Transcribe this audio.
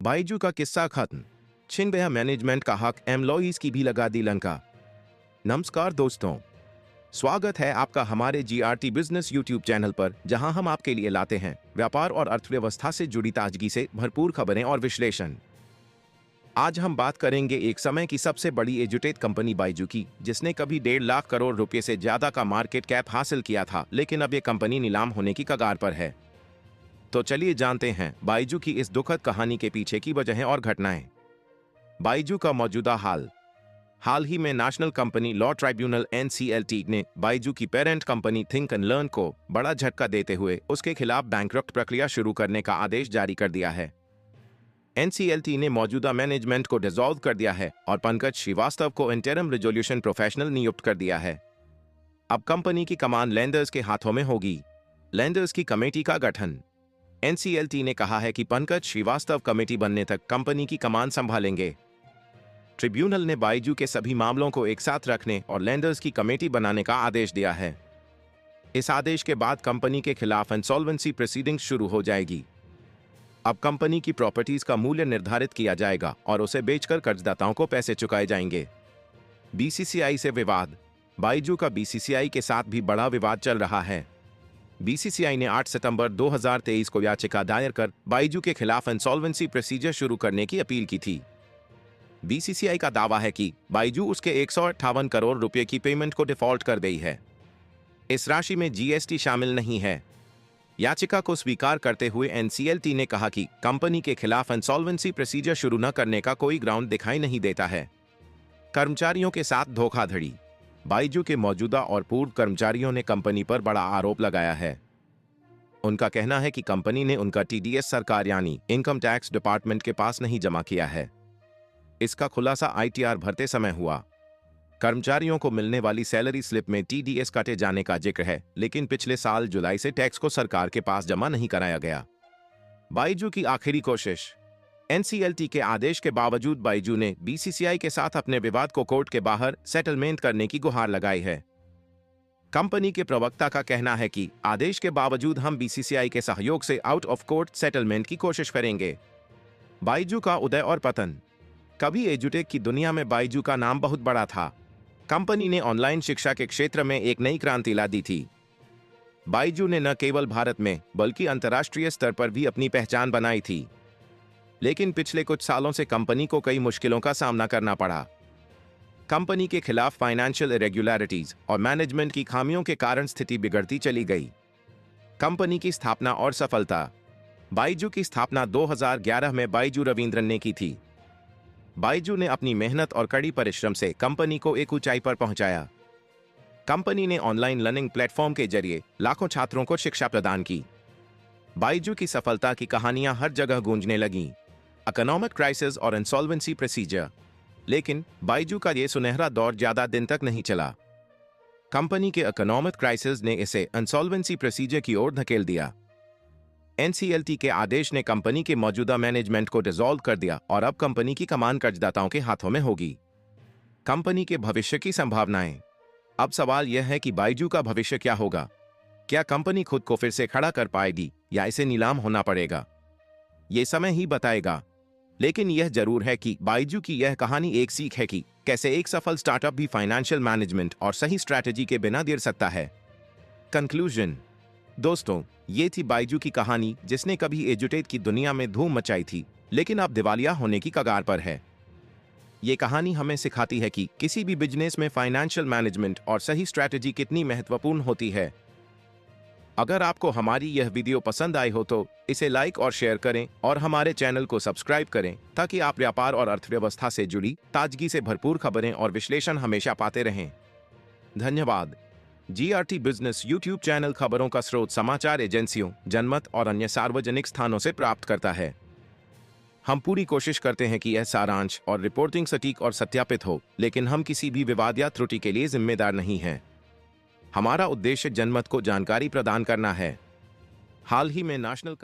बायजू का किस्सा खत्म। छिन मैनेजमेंट का हक, एम्प्लॉइज की भी लगा दी लंका। नमस्कार दोस्तों, स्वागत है आपका हमारे जीआरटी बिजनेस यूट्यूब चैनल पर, जहां हम आपके लिए लाते हैं व्यापार और अर्थव्यवस्था से जुड़ी ताजगी से भरपूर खबरें और विश्लेषण। आज हम बात करेंगे एक समय की सबसे बड़ी एजुटेक कंपनी बायजू की, जिसने कभी 1.5 लाख करोड़ रुपए से ज्यादा का मार्केट कैप हासिल किया था, लेकिन अब ये कंपनी नीलाम होने की कगार पर है। तो चलिए जानते हैं बायजू की इस दुखद कहानी के पीछे की वजहें और घटनाएं। बायजू का मौजूदा हाल ही में national company law tribunal NCLT ने बायजू की parent company think and learn को बड़ा झटका देते हुए उसके खिलाफ बैंकरप्ट प्रक्रिया शुरू करने का आदेश जारी कर दिया है। NCLT ने मौजूदा मैनेजमेंट को डिसॉल्व कर दिया है और पंकज श्रीवास्तव को इंटरिम रिजोल्यूशन प्रोफेशनल नियुक्त कर दिया है। अब कंपनी की कमान लेंडर्स के हाथों में होगी। लेंडर्स की कमेटी का गठन। NCLT ने कहा है कि पंकज श्रीवास्तव कमेटी बनने तक कंपनी की कमान संभालेंगे। ट्रिब्यूनल ने बायजू के सभी मामलों को एक साथ रखने और लेंडर्स की कमेटी बनाने का आदेश दिया है। इस आदेश के बाद कंपनी के खिलाफ इंसॉल्वेंसी प्रोसीडिंग्स शुरू हो जाएगी। अब कंपनी की प्रॉपर्टीज का मूल्य निर्धारित किया जाएगा और उसे बेचकर कर्जदाताओं को पैसे चुकाए जाएंगे। BCCI से विवाद। बायजू का BCCI के साथ भी बड़ा विवाद चल रहा है। BCCI ने 8 सितंबर 2023 को याचिका दायर कर बायजू के खिलाफ इंसॉल्वेंसी प्रोसीजर शुरू करने की अपील की थी। BCCI का दावा है कि बायजू उसके 158 करोड़ रुपए की पेमेंट को डिफॉल्ट कर गई है। इस राशि में GST शामिल नहीं है। याचिका को स्वीकार करते हुए NCLT ने कहा कि कंपनी के खिलाफ इंसॉल्वेंसी प्रोसीजर शुरू न करने का कोई ग्राउंड दिखाई नहीं देता है। कर्मचारियों के साथ धोखाधड़ी। बायजू के मौजूदा और पूर्व कर्मचारियों ने कंपनी पर बड़ा आरोप लगाया है। उनका कहना है कि कंपनी ने उनका TDS सरकार यानी इनकम टैक्स डिपार्टमेंट के पास नहीं जमा किया है। इसका खुलासा ITR भरते समय हुआ। कर्मचारियों को मिलने वाली सैलरी स्लिप में TDS काटे जाने का जिक्र है, लेकिन पिछले साल जुलाई से टैक्स को सरकार के पास जमा नहीं कराया गया। बायजू की आखिरी कोशिश। NCLT के आदेश के बावजूद बायजू ने BCCI के साथ अपने विवाद को कोर्ट के बाहर सेटलमेंट करने की गुहार लगाई है। कंपनी के प्रवक्ता का कहना है कि आदेश के बावजूद हम BCCI के सहयोग से आउट ऑफ कोर्ट सेटलमेंट की कोशिश करेंगे। बायजू का उदय और पतन। कभी एजुटेक की दुनिया में बायजू का नाम बहुत बड़ा था। कंपनी ने ऑनलाइन शिक्षा के क्षेत्र में एक नई क्रांति ला दी थी। बायजू ने न केवल भारत में बल्कि अंतर्राष्ट्रीय स्तर पर भी अपनी पहचान बनाई थी। लेकिन पिछले कुछ सालों से कंपनी को कई मुश्किलों का सामना करना पड़ा। कंपनी के खिलाफ फाइनेंशियल इरेगुलरिटीज और मैनेजमेंट की खामियों के कारण स्थिति बिगड़ती चली गई। कंपनी की स्थापना और सफलता। बायजू की स्थापना 2011 में बायजू रविंद्रन ने की थी। बायजू ने अपनी मेहनत और कड़ी परिश्रम से कंपनी को एक ऊंचाई पर पहुंचाया। कंपनी ने ऑनलाइन लर्निंग प्लेटफॉर्म के जरिए लाखों छात्रों को शिक्षा प्रदान की। बायजू की सफलता की कहानियां हर जगह गूंजने लगीं। इकोनॉमिक क्राइसिस और इंसॉल्वेंसी प्रोसीजर। लेकिन बायजू का यह सुनहरा दौर ज्यादा दिन तक नहीं चला। कंपनी के इकोनॉमिक क्राइसिस ने इसे इंसॉल्वेंसी प्रोसीजर की ओर धकेल दिया। NCLT के आदेश ने कंपनी के मौजूदा मैनेजमेंट को डिसॉल्व कर दिया और अब कंपनी की कमान कर्जदाताओं के हाथों में होगी। कंपनी के भविष्य की संभावनाएं। अब सवाल यह है कि बायजू का भविष्य क्या होगा। क्या कंपनी खुद को फिर से खड़ा कर पाएगी या इसे नीलाम होना पड़ेगा? यह समय ही बताएगा। लेकिन यह जरूर है कि बायजू की यह कहानी एक सीख है कि कैसे एक सफल स्टार्टअप भी फाइनेंशियल मैनेजमेंट और सही स्ट्रैटेजी के बिना गिर सकता है। कंक्लूजन। दोस्तों, ये थी बायजू की कहानी, जिसने कभी एजुटेक की दुनिया में धूम मचाई थी, लेकिन अब दिवालिया होने की कगार पर है। ये कहानी हमें सिखाती है कि किसी भी बिजनेस में फाइनेंशियल मैनेजमेंट और सही स्ट्रैटेजी कितनी महत्वपूर्ण होती है। अगर आपको हमारी यह वीडियो पसंद आई हो तो इसे लाइक और शेयर करें और हमारे चैनल को सब्सक्राइब करें, ताकि आप व्यापार और अर्थव्यवस्था से जुड़ी ताजगी से भरपूर खबरें और विश्लेषण हमेशा पाते रहें। धन्यवाद। GRT बिजनेस यूट्यूब चैनल खबरों का स्रोत समाचार एजेंसियों, जनमत और अन्य सार्वजनिक स्थानों से प्राप्त करता है। हम पूरी कोशिश करते हैं कि यह सारांश और रिपोर्टिंग सटीक और सत्यापित हो, लेकिन हम किसी भी विवाद या त्रुटि के लिए जिम्मेदार नहीं हैं। हमारा उद्देश्य जनमत को जानकारी प्रदान करना है। हाल ही में नेशनल